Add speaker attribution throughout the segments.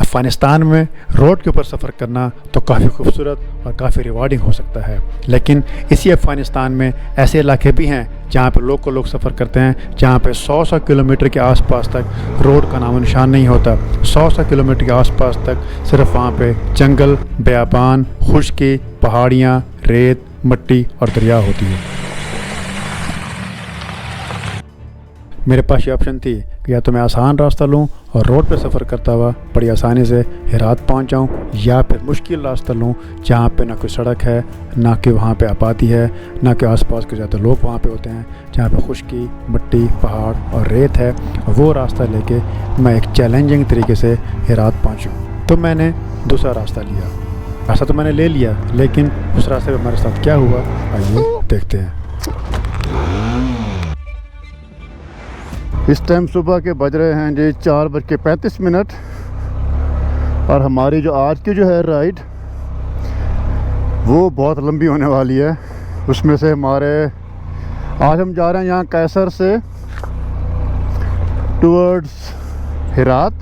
Speaker 1: अफ़गानिस्तान में रोड के ऊपर सफ़र करना तो काफ़ी खूबसूरत और काफ़ी रिवार्डिंग हो सकता है, लेकिन इसी अफ़गानिस्तान में ऐसे इलाके भी हैं जहाँ पे लोग सफ़र करते हैं, जहाँ पे 100 किलोमीटर के आसपास तक रोड का नामो निशान नहीं होता। 100 किलोमीटर के आसपास तक सिर्फ वहाँ पे जंगल, बेयाबान, खुश्की, पहाड़ियाँ, रेत, मिट्टी और दरिया होती है। मेरे पास ये ऑप्शन थी कि या तो मैं आसान रास्ता लूँ और रोड पे सफ़र करता हुआ बड़ी आसानी से हेरात पहुँच जाऊँ, या फिर मुश्किल रास्ता लूँ जहाँ पे ना कोई सड़क है, ना कि वहाँ पे आबादी है, ना कि आसपास के ज़्यादा लोग वहाँ पे होते हैं, जहाँ पे खुश्की, मिट्टी, पहाड़ और रेत है। वो रास्ता लेके मैं एक चैलेंजिंग तरीके से हेरात पहुँचूँ। तो मैंने दूसरा रास्ता लिया। रास्ता तो मैंने ले लिया, लेकिन उस रास्ते पर हमारे साथ क्या हुआ आइए देखते हैं। इस टाइम सुबह के बज रहे हैं जी 4:35 और हमारी जो आज की जो है राइड वो बहुत लंबी होने वाली है। उसमें से आज हम जा रहे हैं यहाँ कैसर से टुवर्ड्स हेरात,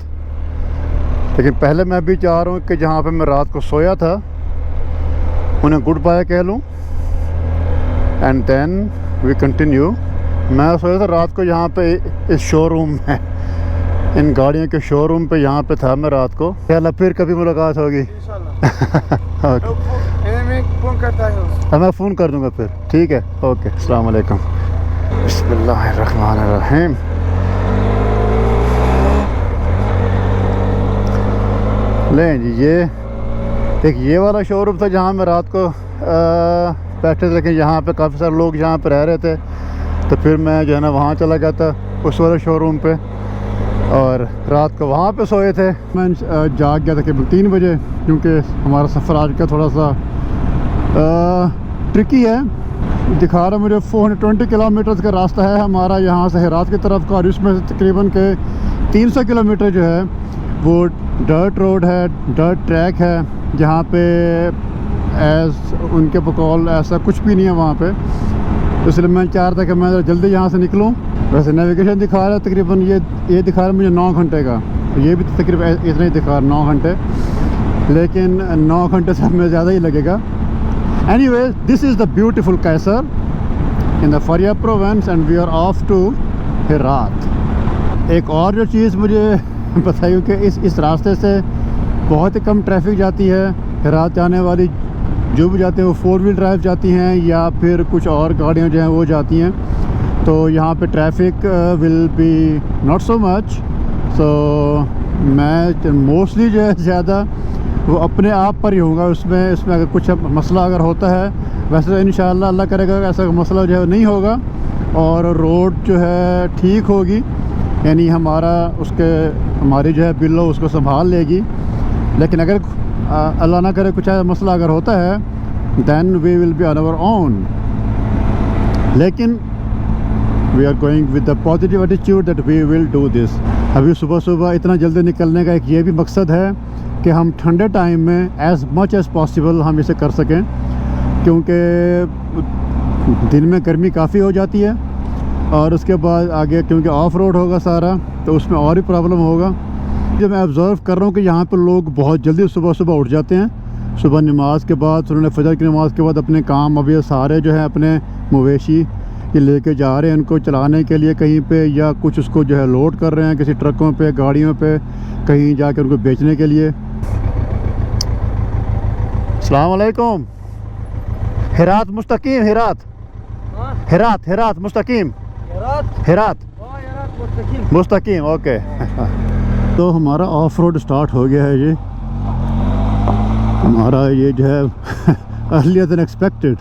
Speaker 1: लेकिन पहले मैं अभी चाह रहा हूँ कि जहाँ पे मैं रात को सोया था उन्हें गुड बाय कह लूँ एंड देन वी कंटिन्यू। मैं सोचा था रात को यहाँ पे इस शोरूम में, इन गाड़ियों के शोरूम पे यहाँ पे था मैं रात को। चलो फिर कभी मुलाकात होगी इंशाल्लाह। मैं फ़ोन करता हूँ। मैं फ़ोन कर दूँगा फिर, ठीक है, ओके, अस्सलाम वालेकुम। बिस्मिल्लाहिर्रहमानिर्रहीम। लें जी, ये वाला शोरूम था जहाँ मैं रात को बैठे थे, लेकिन यहाँ पे काफ़ी सारे लोग यहाँ पे रह रहे थे, तो फिर मैं जो है ना वहाँ चला गया था उस वाले शोरूम पे और रात को वहाँ पे सोए थे। मैं जाग गया था केवल 3 बजे, क्योंकि हमारा सफ़र आज का थोड़ा सा ट्रिकी है। दिखा रहा मुझे 420 किलोमीटर का रास्ता है हमारा यहाँ से हेरात की तरफ का, और इसमें से तकरीबन के 300 किलोमीटर जो है वो डर्ट रोड है, डर्ट ट्रैक है, जहाँ पे उनके बकौल ऐसा कुछ भी नहीं है वहाँ पे। इसलिए मैं चाह रहा था कि मैं जल्दी यहाँ से निकलूँ। वैसे नेविगेशन दिखा रहा है तकरीबन ये दिखा रहा है मुझे 9 घंटे का, ये भी तकरीबन इतना ही दिखा रहा है 9 घंटे, लेकिन 9 घंटे से हमें ज़्यादा ही लगेगा। Anyway, this is the beautiful Qaisar in the Faryab province and we are off to Herat. एक और जो चीज़ मुझे बताइए कि इस रास्ते से बहुत ही कम ट्रैफिक जाती है। हेरात जाने वाली जो भी जाते हैं वो 4 व्हील ड्राइव जाती हैं या फिर कुछ और गाड़ियाँ जो हैं वो जाती हैं, तो यहाँ पे traffic will be not so much. So मैं मोस्टली जो है ज़्यादा वो अपने आप पर ही होगा उसमें अगर कुछ मसला अगर होता है, वैसे तो इंशाअल्लाह अल्लाह करेगा ऐसा मसला जो है नहीं होगा और रोड जो है ठीक होगी, यानी हमारी जो है बिल्लो उसको संभाल लेगी। लेकिन अगर अल्लाह ना करे कुछ मसला अगर होता है then we will be on our own. लेकिन we are going with the positive attitude that we will do this. अभी सुबह इतना जल्दी निकलने का एक ये भी मकसद है कि हम ठंडे टाइम में एज़ मच एज़ पॉसिबल हम इसे कर सकें, क्योंकि दिन में गर्मी काफ़ी हो जाती है और उसके बाद आगे क्योंकि ऑफ रोड होगा सारा, तो उसमें और भी प्रॉब्लम होगा। जो मैं ऑब्ज़र्व कर रहा हूँ कि यहाँ पर लोग बहुत जल्दी सुबह उठ जाते हैं। सुबह नमाज के बाद उन्होंने फजर की नमाज के बाद अपने काम, अभी सारे जो है अपने मवेशी ये लेके जा रहे हैं उनको चलाने के लिए कहीं पे, या कुछ उसको जो है लोड कर रहे हैं किसी ट्रकों पे, गाड़ियों पे, कहीं जाकर उनको बेचने के लिए। अस्सलाम वालेकुम। हेरात मुस्तकीम, हेरात मुस्तकीम, हेरात मुस्तकीम, ओके। तो हमारा ऑफ रोड स्टार्ट हो गया है। ये हमारा ये जो है अर्लियर देन एक्सपेक्टेड।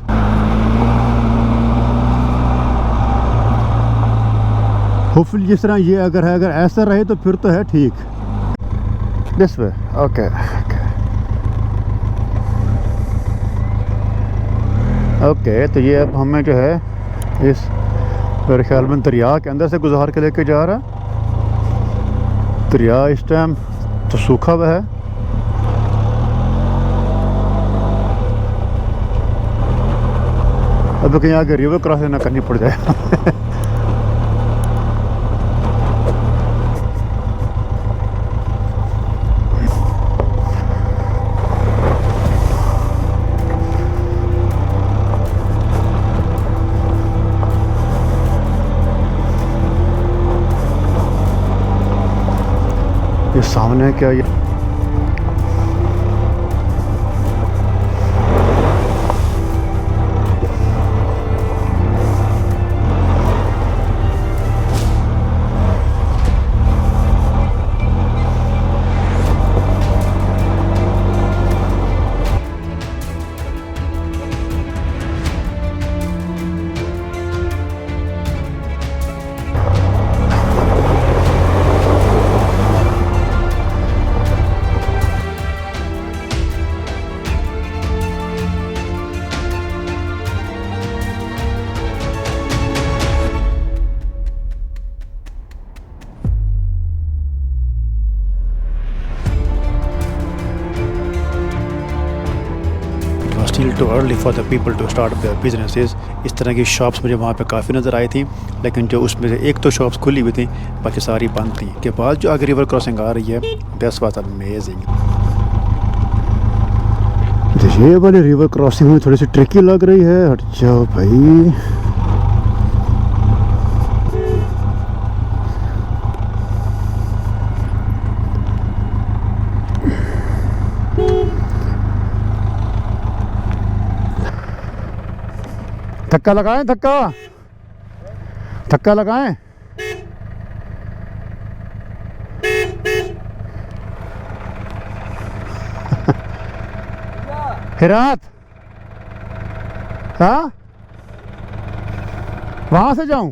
Speaker 1: होपफुली जिस तरह ये अगर ऐसा रहे तो फिर तो है ठीक। This way, okay okay. तो ये अब हमें जो है इस मेरे ख्याल में दरिया के अंदर से गुजार के लेके जा रहा है। दरिया इस टाइम तो सूखा हुआ है। अब कहीं आगे रिवर क्रॉसिंग ना करनी पड़ जाए। सामने क्या ये still too early for the people to start their businesses. इस तरह की शॉप्स मुझे वहाँ पे काफ़ी नज़र आई थी, लेकिन जो उसमें से एक तो शॉप्स खुली हुई थी, बाकी सारी बंद थी। के बाद जो आगे रिवर क्रॉसिंग आ रही है, दैट्स वाज अमेजिंग। ये वाली रिवर क्रॉसिंग में थोड़ी सी ट्रिकी लग रही है। हट जाओ भाई। धक्का लगाएं, धक्का लगाएं। हिरात, हाँ वहां से जाऊं?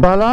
Speaker 1: बाला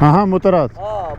Speaker 1: हाँ मुतरात।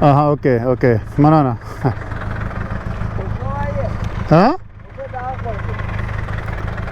Speaker 1: हाँ ओके ओके मनाना। हाँ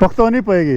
Speaker 1: पख्तो नहीं पाएगी।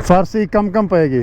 Speaker 1: फारसी कम कम पाएगी।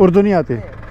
Speaker 1: उर्दू नहीं आती।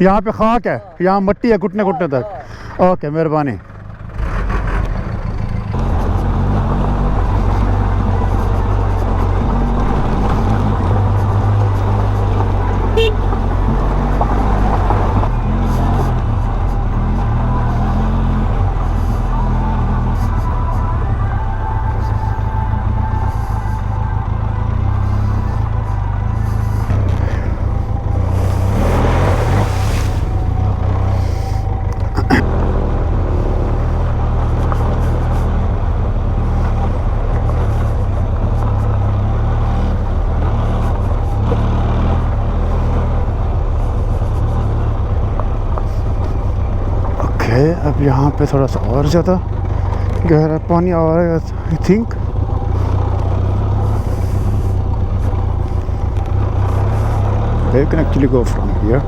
Speaker 1: यहाँ पे खाक है, यहाँ मट्टी है घुटने घुटने तक। ओके मेहरबानी। अब यहाँ पे थोड़ा सा और ज़्यादा गहरा पानी आ रहा है I think. They can actually go from here.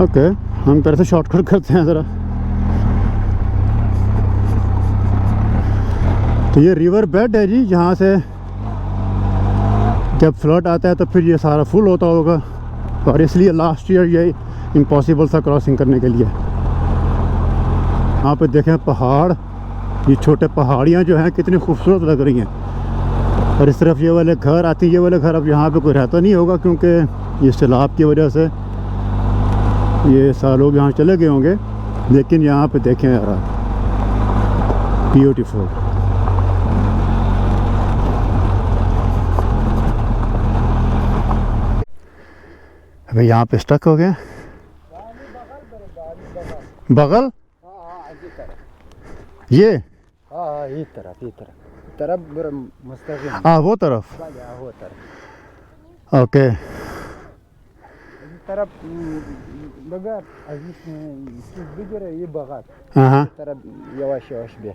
Speaker 1: Okay हम पहले से शॉर्टकट करते हैं ज़रा। तो ये रिवर बेड है जी, जहाँ से जब फ्लड आता है तो फिर ये सारा फुल होता होगा, और इसलिए लास्ट ईयर ये इम्पॉसिबल था क्रॉसिंग करने के लिए। यहाँ पे देखें पहाड़, ये छोटे पहाड़ियाँ जो हैं कितनी खूबसूरत लग रही हैं। और इस तरफ ये वाले घर आती, ये वाले घर अब यहाँ पे कोई रहता नहीं होगा, क्योंकि ये सैलाब की वजह से ये सारे लोग यहाँ चले गए होंगे। लेकिन यहाँ पे देखें यार, ब्यूटीफुल। अबे यहाँ पे स्टक हो गए। बगल ये
Speaker 2: ये तरफ मुस्तकिल।
Speaker 1: हाँ वो तरफ।
Speaker 2: वो तरफ।
Speaker 1: ओके
Speaker 2: तरफ बघा बigger ये बघा
Speaker 1: हाँ
Speaker 2: तरफ yavaş yavaş bir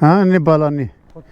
Speaker 1: हाँ नहीं बाला नहीं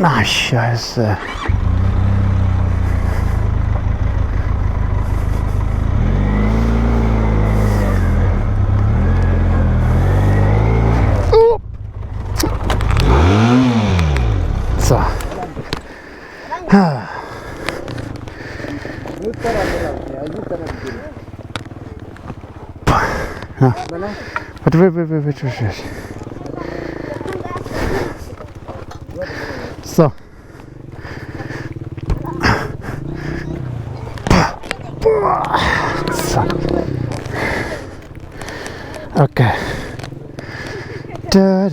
Speaker 1: नाशाइस wait. So. Okay. Da.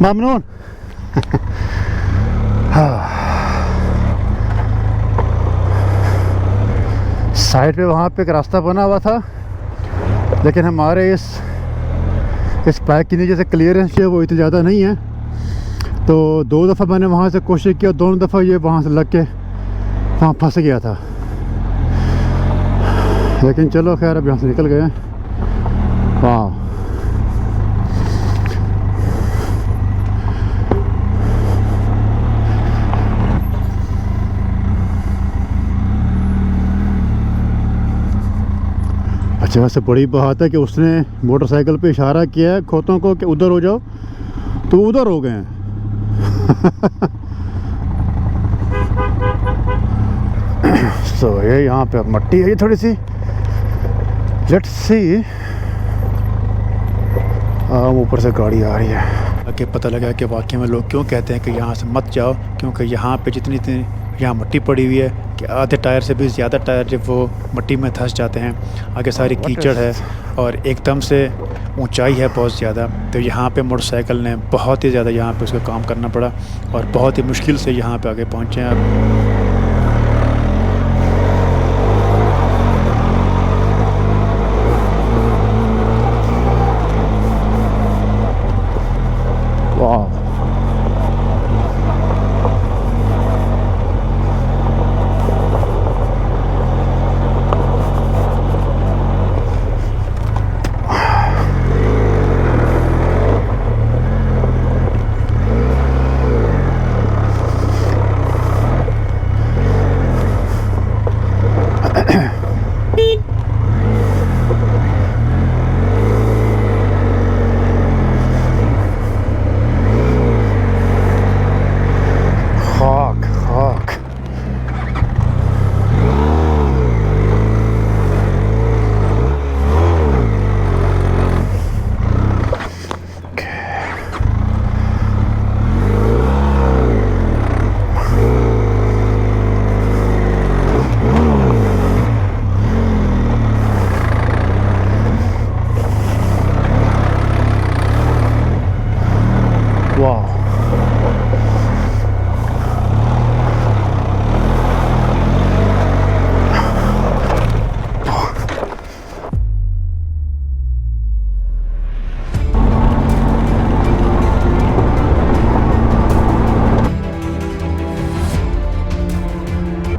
Speaker 1: Mamnoon side पे वहाँ पे एक रास्ता बना हुआ था, लेकिन हमारे इस बाइक की नीचे से क्लियरेंस जो है वो इतनी ज़्यादा नहीं है, तो 2 दफ़ा मैंने वहाँ से कोशिश किया, दोनों दफ़ा ये वहाँ से लग के वहाँ फंस गया था। लेकिन चलो खैर अब यहाँ से निकल गए। वाह, अच्छा वैसे बड़ी बात है कि उसने मोटरसाइकिल पे इशारा किया है खोतों को कि उधर हो जाओ, तो उधर हो गए हैं। सो ये यहाँ पे अब मट्टी है ये थोड़ी सी, लेट्स सी। ऊपर से गाड़ी आ रही है। आगे पता लगा कि वाकई में लोग क्यों कहते हैं कि यहाँ से मत जाओ, क्योंकि यहाँ पे जितनी यहाँ मट्टी पड़ी हुई है कि आधे टायर से भी ज़्यादा टायर जब वो मट्टी में धंस जाते हैं। आगे सारी कीचड़ है और एकदम से ऊंचाई है बहुत ज़्यादा, तो यहाँ पे मोटरसाइकिल ने बहुत ही ज़्यादा यहाँ पे उसका काम करना पड़ा और बहुत ही मुश्किल से यहाँ पे आगे पहुँचे हैं अब।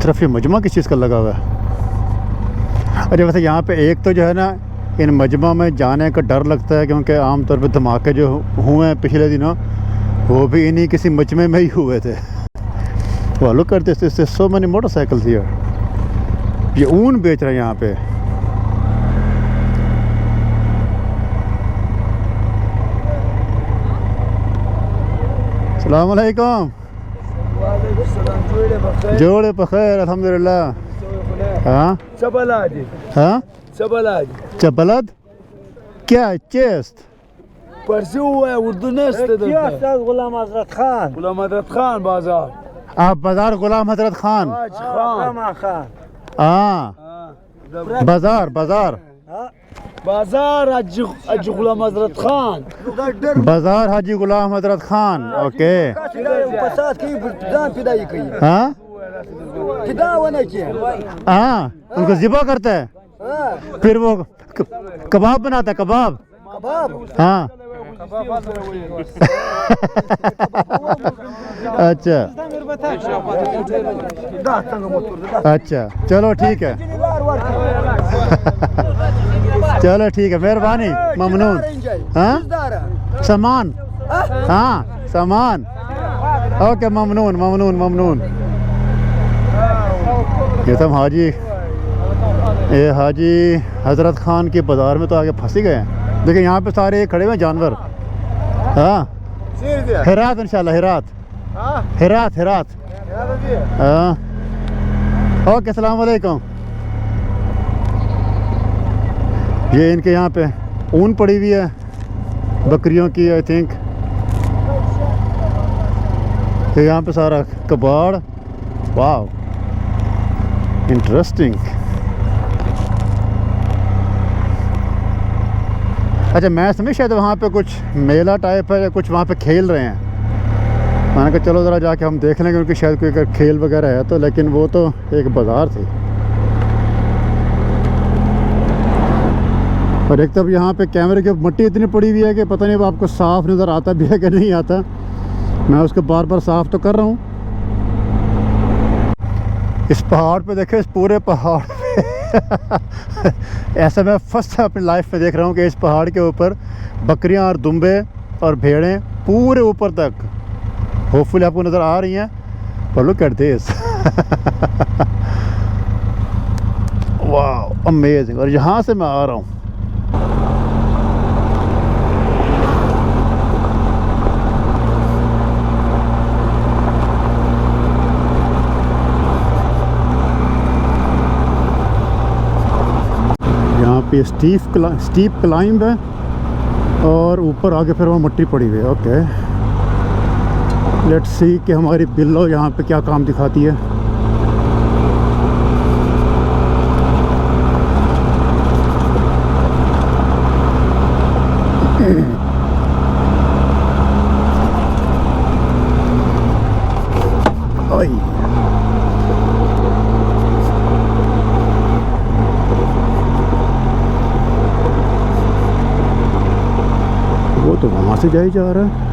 Speaker 1: तरफ ये मजमा किस चीज़ का लगा हुआ है। अरे वैसे यहाँ पे एक तो जो है ना, इन मजमा में जाने का डर लगता है, क्योंकि आमतौर पे धमाके जो हुए हैं पिछले दिनों वो भी इन्हीं किसी मजमे में ही हुए थे। वो लुक करते इससे सो मैनी मोटरसाइकिल थी यार। ये ऊन बेच रहे हैं यहाँ पे। अस्सलाम वालेकुम। जोड़े बखैर अल्हम्दुलिल्लाह। हाँ
Speaker 2: चबलाद।
Speaker 1: हाँ
Speaker 2: चबलाद।
Speaker 1: चबलद क्या चेस्ट
Speaker 2: परसों है उर्दू नस्त गुलाम हजरत खान। गुलाम हजरत खान बाजार।
Speaker 1: आप बाजार गुलाम हजरत खान। हाँ बाजार बाजार
Speaker 2: बाजार हाजी गुलाम हजरत खान।
Speaker 1: बाजार हाजी गुलाम हजरत खान। ओके हाँ हाँ, उनको ज़िबा करता है, फिर वो कबाब बनाता है। कबाब हाँ अच्छा अच्छा, चलो ठीक है। चलो ठीक है, मेहरबानी, ममनून। हाँ सामान, हाँ सामान, ओके, ममनून ममनून ममनून। ये तो ये हाजी हजरत खान के बाज़ार में तो आगे फंस ही गए हैं। देखिए यहाँ पे सारे खड़े हुए जानवर। हाँ हेरात, इंशाल्लाह हेरात, हेरात हेरात। हाँ ओके, अस्सलाम वालेकुम। ये इनके यहाँ पे ऊन पड़ी हुई है बकरियों की, आई थिंक। ये यहाँ पे सारा कबाड़, वाव इंटरेस्टिंग। अच्छा, मैं समझ शायद वहाँ पे कुछ मेला टाइप है या कुछ वहाँ पे खेल रहे हैं। मैंने कहा चलो ज़रा जाके हम देख लेंगे, क्योंकि शायद कोई अगर खेल वगैरह है तो, लेकिन वो तो एक बाज़ार थी। और एक तब यहाँ पे कैमरे की मट्टी इतनी पड़ी हुई है कि पता नहीं अब आपको साफ़ नज़र आता भी है कि नहीं आता। मैं उसको बार बार साफ़ तो कर रहा हूँ। इस पहाड़ पे देखे, इस पूरे पहाड़ पे ऐसा मैं फर्स्ट टाइम अपनी लाइफ में देख रहा हूँ कि इस पहाड़ के ऊपर बकरियाँ और दुम्बे और भेड़ें पूरे ऊपर तक होपफुली आपको नज़र आ रही हैं। पर लुक एट दिस, वाह अमेजिंग। और यहाँ से मैं आ रहा हूँ, यहाँ पे स्टीप क्लाइंब है और ऊपर आगे फिर वो मट्टी पड़ी हुई है। ओके, लेट्स सी कि हमारी बिल्लो यहाँ पे क्या काम दिखाती है। वो तो वहाँ से जा रहा है।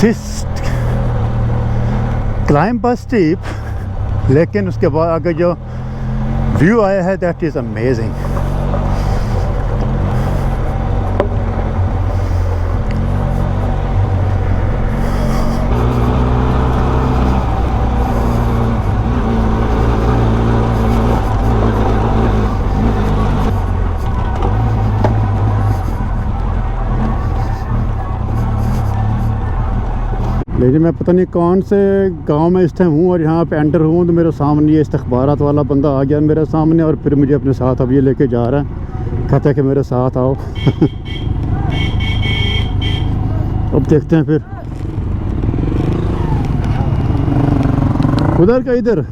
Speaker 1: This climb was steep, लेकिन उसके बाद आगे जो व्यू आया है दैट इज़ अमेजिंग। लेकिन मैं पता नहीं कौन से गांव में इस टाइम हूँ और यहाँ पे एंटर हूँ तो मेरे सामने ये इस्तखबारात वाला बंदा आ गया मेरे सामने और फिर मुझे अपने साथ अब ये लेके जा रहा है, कहता है कि मेरे साथ आओ। अब देखते हैं फिर उधर का इधर।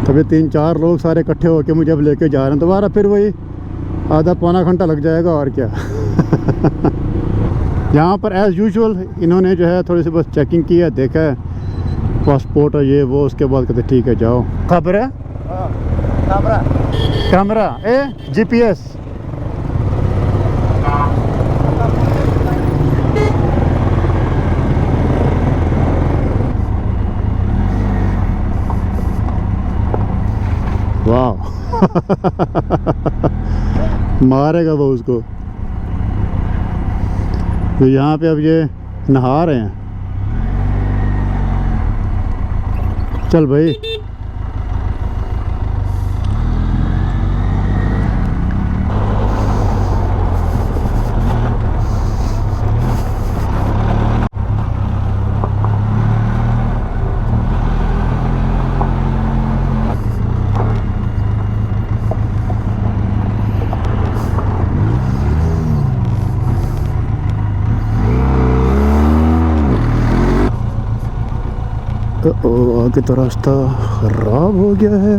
Speaker 1: तभी 3-4 लोग सारे इकट्ठे होके मुझे अब लेके जा रहे हैं। दोबारा फिर वही आधा पौना घंटा लग जाएगा और क्या। यहाँ पर एज़ यूजुअल इन्होंने जो है थोड़ी सी बस चेकिंग की है, देखा है पासपोर्ट और ये वो, उसके बाद कहते ठीक है जाओ। खबर है कैमरा GPS। वाह मारेगा वो उसको। तो यहाँ पे अब ये नहा रहे हैं। चल भाई आगे तो रास्ता खराब हो गया है।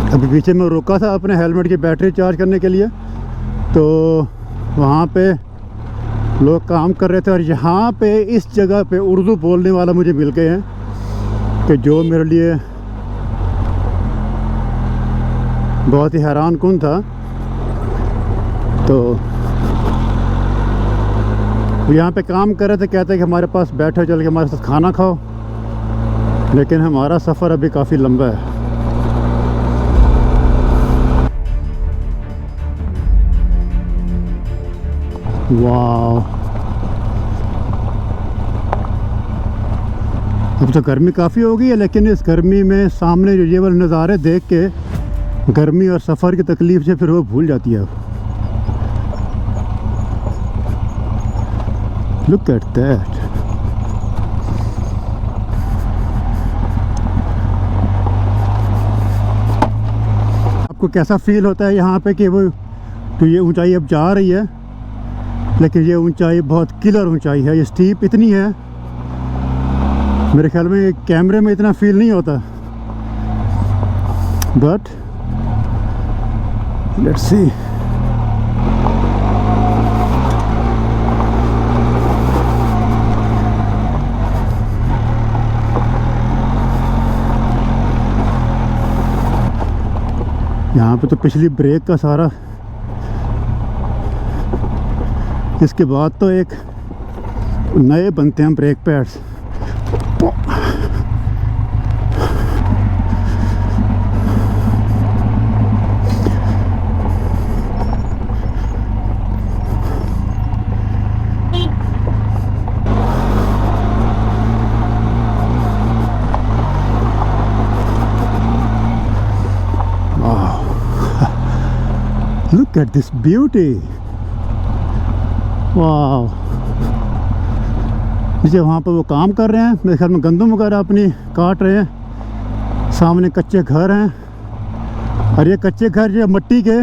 Speaker 1: अभी पीछे मैं रुका था अपने हेलमेट की बैटरी चार्ज करने के लिए, तो वहाँ पे लोग काम कर रहे थे और यहाँ पे इस जगह पे उर्दू बोलने वाला मुझे मिल गए हैं कि जो मेरे लिए बहुत ही हैरान कुन था। तो यहाँ पे काम कर रहे थे, कहते हैं कि हमारे पास बैठो, चल के हमारे साथ खाना खाओ, लेकिन हमारा सफ़र अभी काफ़ी लंबा है। वाह, अब तो गर्मी काफ़ी हो गई है, लेकिन इस गर्मी में सामने जो ये वाले नज़ारे देख के गर्मी और सफ़र की तकलीफ़ से फिर वो भूल जाती है। Look at that. आपको कैसा फील होता है यहाँ पे कि वो तो ये ऊंचाई अब जा रही है, लेकिन ये ऊंचाई बहुत किलर ऊंचाई है। ये स्टीप इतनी है, मेरे ख्याल में कैमरे में इतना फील नहीं होता, बट लेट्स सी। यहाँ पे तो पिछली ब्रेक का सारा, इसके बाद तो एक नए बनते हैं brake pads. Look at this beauty. वाह, जैसे वहाँ पर वो काम कर रहे हैं, मेरे ख्याल में गंदम वगैरह अपनी काट रहे हैं। सामने कच्चे घर हैं, और ये कच्चे घर जो मिट्टी के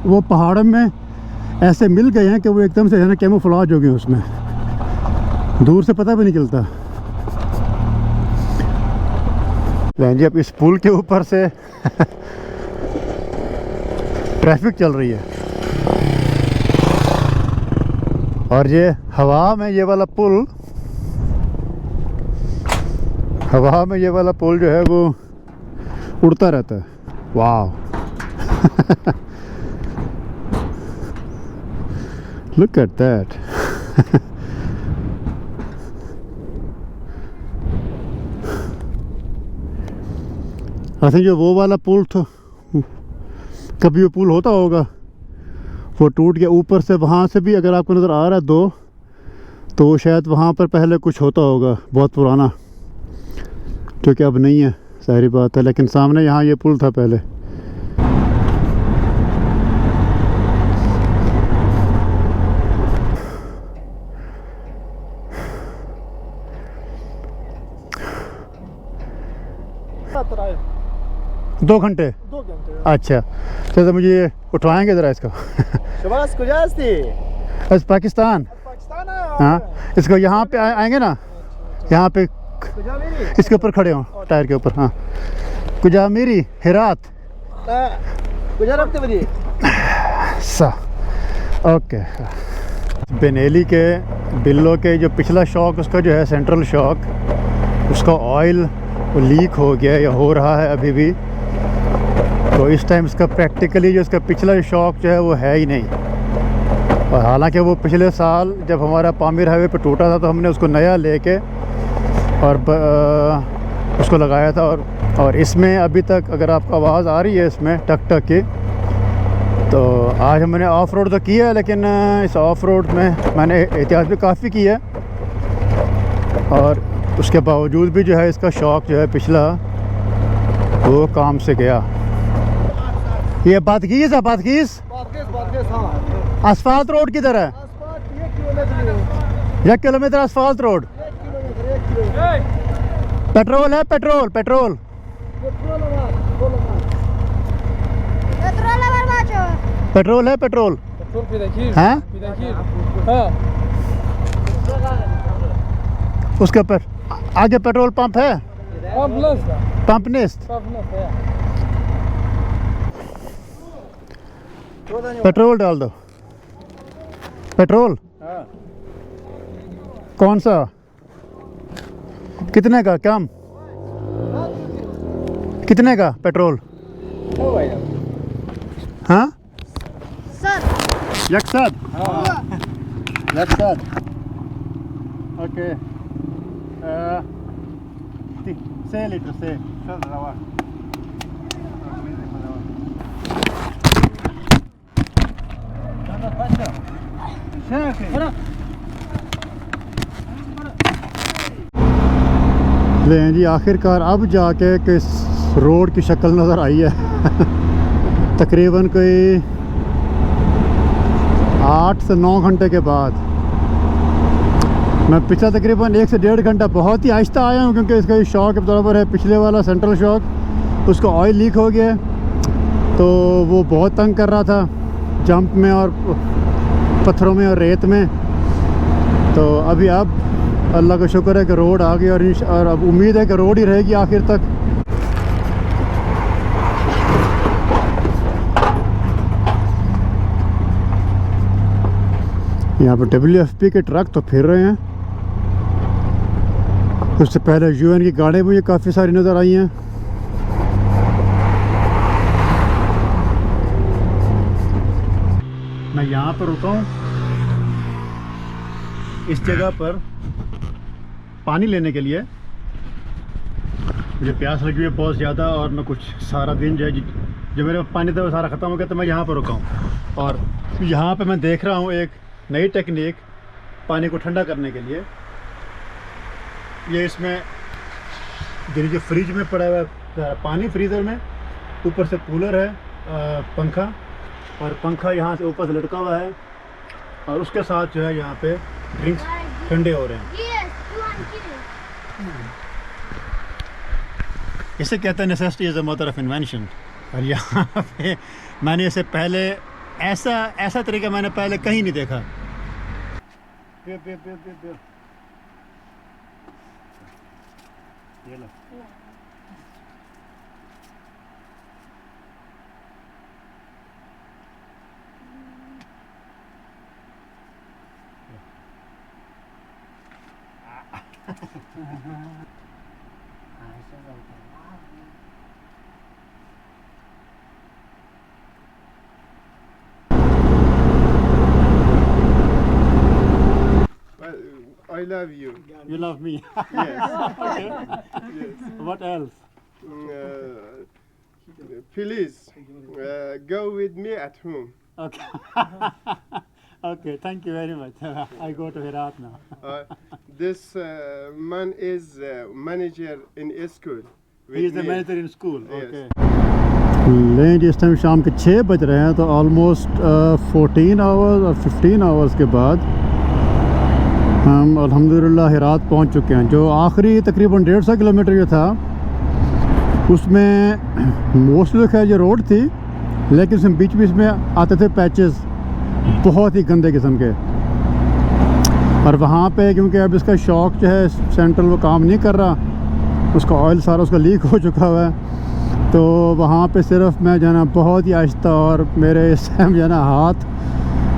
Speaker 1: वो पहाड़ों में ऐसे मिल गए हैं कि वो एकदम से है ना कैमोफ्लेज हो गए, उसमें दूर से पता भी नहीं चलता। बहन जी, अब इस पुल के ऊपर से ट्रैफिक चल रही है, और ये हवा में ये वाला पुल, हवा में ये वाला पुल जो है वो उड़ता रहता है। वाह, look at that. I think जो वो वाला पुल था, कभी वो पुल होता होगा, वो टूट गया ऊपर से। वहाँ से भी अगर आपको नज़र आ रहा है दो, तो शायद वहाँ पर पहले कुछ होता होगा बहुत पुराना, क्योंकि अब नहीं है, सारी बात है। लेकिन सामने यहाँ ये पुल था पहले। दो घंटे। अच्छा, तो मुझे उठवाएंगे ज़रा इसको। बस पाकिस्तान। हाँ, इसको यहाँ पे आएंगे ना, यहाँ पे इसके ऊपर खड़े हों, टायर के ऊपर। हाँ, कुजामिरी हेरात। ओके। बेनेली के बिल्लो के जो पिछला शॉक, उसका जो है सेंट्रल शॉक, उसका ऑयल लीक हो गया या हो रहा है अभी भी। तो इस टाइम इसका प्रैक्टिकली जो इसका पिछला शॉक जो है वो है ही नहीं। और हालांकि वो पिछले साल जब हमारा पामीर हाईवे पे टूटा था, तो हमने उसको नया लेके और उसको लगाया था। और इसमें अभी तक अगर आपको आवाज़ आ रही है इसमें टक टक की, तो आज हमने ऑफ रोड तो किया है, लेकिन इस ऑफ रोड में मैंने एहतियात भी काफ़ी की है, और उसके बावजूद भी जो है इसका शॉक जो है पिछला वो काम से गया। ये बातकीस है, बातकीस asfalt रोड किधर है? 1 किलोमीटर asfalt रोड। पेट्रोल है, पेट्रोल पेट्रोल पेट्रोल है, पेट्रोल हाँ उसके ऊपर आगे पेट्रोल पंप है, पंप नेस्ट। पेट्रोल डाल दो, पेट्रोल कौन सा, कितने का, कम कितने का पेट्रोल? हाँ एक साथ ओके 6 लीटर से ले जी। आखिरकार अब जाके किस रोड की शक्ल नज़र आई है। तकरीबन कोई 8 से 9 घंटे के बाद। मैं पिछला तकरीबन 1 से 1.5 घंटा बहुत ही आहिस्ता आया हूँ, क्योंकि इसका शॉक बराबर है पिछले वाला सेंट्रल शॉक, उसका ऑयल लीक हो गया, तो वो बहुत तंग कर रहा था जंप में और पत्थरों में और रेत में। तो अभी अब अल्लाह का शुक्र है कि रोड आ गई, और अब उम्मीद है कि रोड ही रहेगी आखिर तक। यहाँ पर WFP के ट्रक तो फिर रहे हैं। उससे पहले UN की गाड़ियाँ मुझे काफ़ी सारी नज़र आई हैं। मैं यहाँ पर रुका हूँ इस जगह पर पानी लेने के लिए। मुझे प्यास लगी हुई है बहुत ज़्यादा, और मैं कुछ सारा दिन जो मेरे पानी था वो सारा ख़त्म हो गया, तो मैं यहाँ पर रुका हूँ। और यहाँ पे मैं देख रहा हूँ एक नई टेक्निक पानी को ठंडा करने के लिए। ये इसमें जो फ्रिज में पड़ा हुआ है पानी, फ्रीज़र में ऊपर से कूलर है, पंखा, और पंखा यहाँ से ऊपर से लटका हुआ है, और उसके साथ जो है यहाँ पे ड्रिंक्स ठंडे हो रहे हैं। इसे कहते हैं necessity is the mother of invention. और यहाँ पे मैंने इसे पहले ऐसा तरीका मैंने पहले कहीं नहीं देखा। ये लो।
Speaker 3: I love you.
Speaker 1: You love me.
Speaker 3: Yes.
Speaker 1: Okay.
Speaker 3: Yes.
Speaker 1: What else?
Speaker 3: Please go with me at home.
Speaker 1: Okay. Okay. Thank you very much. I go to Herat now.
Speaker 3: This man is manager in school.
Speaker 1: He is the
Speaker 3: me.
Speaker 1: manager in school.
Speaker 3: Yes.
Speaker 1: Okay. लें जी, इस time शाम के 6 बज रहे हैं, तो almost 14 hours और 15 hours के बाद हम अल्हम्दुलिल्लाह हेरात पहुंच चुके हैं। जो आखिरी तकरीबन 150 किलोमीटर जो था उसमें मोस्टली खैर ये रोड थी, लेकिन उसमें बीच बीच में आते थे पैचेस बहुत ही गंदे किस्म के। और वहाँ पे क्योंकि अब इसका शॉक जो है सेंट्रल वो काम नहीं कर रहा, उसका ऑयल सारा उसका लीक हो चुका हुआ है, तो वहाँ पे सिर्फ मैं जो है ना बहुत ही आहिस्ता, और मेरे इस टाइम जो है ना हाथ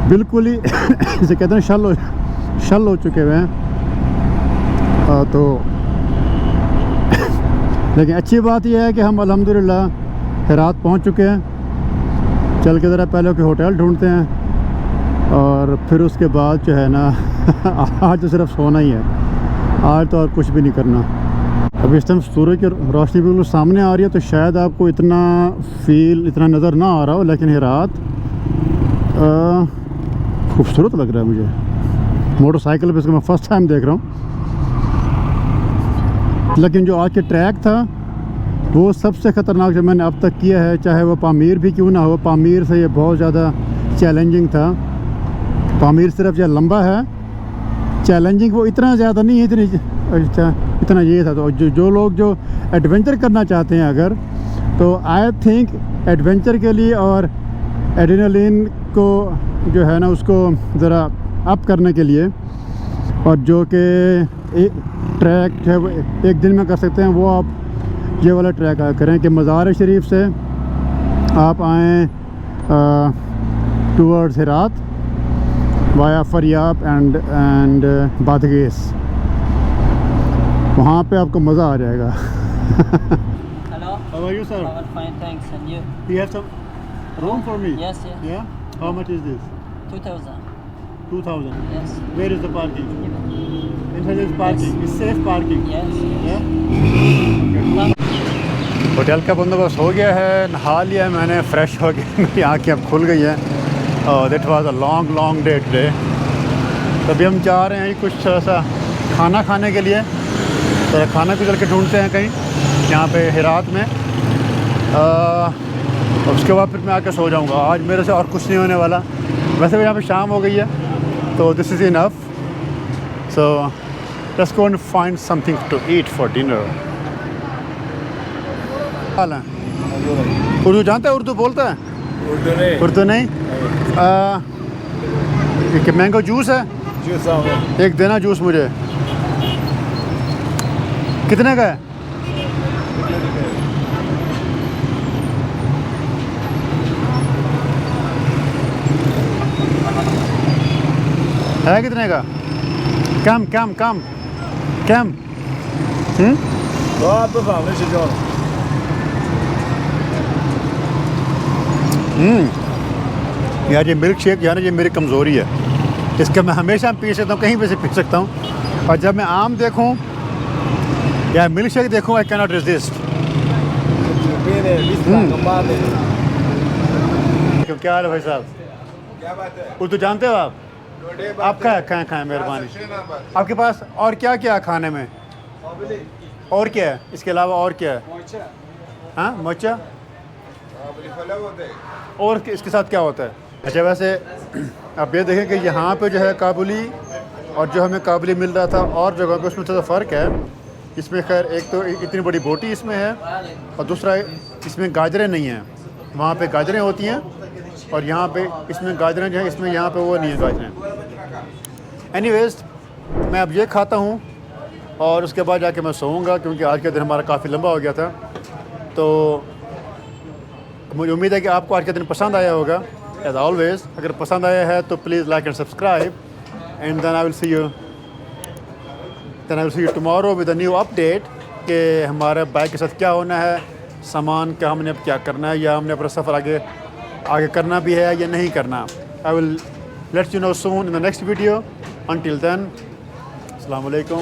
Speaker 1: बिल्कुल ही इसे कहते हैं शल हो चुके हुए हैं। तो लेकिन अच्छी बात यह है कि हम अल्हम्दुलिल्लाह हेरात पहुंच चुके हैं। चल के ज़रा पहले कोई होटल ढूंढते हैं, और फिर उसके बाद जो है ना आज तो सिर्फ सोना ही है, आज तो और कुछ भी नहीं करना। अभी इस टाइम सूरज की रोशनी बिल्कुल सामने आ रही है, तो शायद आपको इतना नज़र ना आ रहा हो, लेकिन हेरात खूबसूरत लग रहा है मुझे। मोटरसाइकिल पे इसको मैं फ़र्स्ट टाइम देख रहा हूँ, लेकिन जो आज के ट्रैक था वो सबसे ख़तरनाक जो मैंने अब तक किया है, चाहे वो पामीर भी क्यों ना हो। पामीर से ये बहुत ज़्यादा चैलेंजिंग था। पामीर सिर्फ जो लंबा है, चैलेंजिंग वो इतना ज़्यादा नहीं है, इतना ये था। तो जो लोग जो एडवेंचर करना चाहते हैं अगर, तो आई थिंक एडवेंचर के लिए और एड्रेनलिन को जो है ना उसको ज़रा अप करने के लिए, और जो कि ट्रैक है वो एक दिन में कर सकते हैं, वो आप ये वाला ट्रैक करें कि मज़ार शरीफ से आप आएँ टूवर्ड्स हेरात वाया फरियाब एंड बादगेस। वहाँ पे आपको मज़ा आ जाएगा।
Speaker 4: Hello.
Speaker 1: How are you, sir?
Speaker 4: I'm fine, thanks. And you?
Speaker 1: Do you have some room for me?
Speaker 4: Yes, yes.
Speaker 1: Yeah? How much is this?
Speaker 4: 2000.
Speaker 1: 2000.
Speaker 4: Yes.
Speaker 1: Where is the parking? Inside is parking. It's safe parking.
Speaker 4: Yes.
Speaker 1: Yeah? Hotel का बंदोबस्त हो गया है, नहा लिया मैंने, fresh हो गया, मेरी आँखें अब खुल गई हैं। That was a long day today. तो अभी हम जा रहे हैं कुछ ऐसा खाना खाने के लिए, तो खाना भी चल के ढूंढते हैं कहीं यहाँ पे हेरात में। उसके बाद फिर मैं आके सो जाऊँगा। आज मेरे से और कुछ नहीं होने वाला, वैसे भी यहाँ पे शाम हो गई है, तो this is enough. So let's go and find something to eat for dinner. हाल है, उर्दू जानता है? उर्दू बोलता है? उर्दू नहीं। एक मैंगो जूस है, एक देना जूस मुझे। कितने का है? है कितने का? कम कम कम कम। यार ये मिल्क शेक यार ये मेरी कमज़ोरी है, इसका मैं हमेशा पी सकता हूँ, कहीं पे से पी सकता हूँ। और जब मैं आम देखूँ या मिल्क शेक देखूँ, आई कैन नॉट रेजिस्ट। क्या हाल है भाई साहब?
Speaker 3: क्या बात है?
Speaker 1: उर्दू जानते हो आप? आपका खाएँ मेहरबानी। आपके पास और क्या क्या है खाने में? और क्या है इसके अलावा? और क्या है? हाँ, मोचा। और इसके साथ क्या होता है? अच्छा, वैसे आप ये देखें कि यहाँ पे जो है काबुली और जो हमें काबुली मिल रहा था और जगह पे, उसमें थोड़ा फ़र्क है। इसमें खैर एक तो इतनी बड़ी बोटी इसमें है, और दूसरा इसमें गाजरें नहीं हैं। वहाँ पे गाजरें होती हैं और यहाँ पे इसमें गाजरें जो हैं, इसमें यहाँ पे वो नहीं है गाजरें। एनीवेज, मैं अब ये खाता हूँ और उसके बाद जाके मैं सोऊंगा, क्योंकि आज का दिन हमारा काफ़ी लंबा हो गया था। तो मुझे उम्मीद है कि आपको आज का दिन पसंद आया होगा। एज ऑलवेज़, अगर पसंद आया है तो please like and subscribe, and then I will see you tomorrow with a new update कि हमारे बाइक के साथ क्या होना है, सामान का हमने अब क्या करना है, या हमने अपना सफ़र आगे करना भी है या नहीं करना। I will lets you know soon in the next video. Until then, अस्सलाम वालेकुम।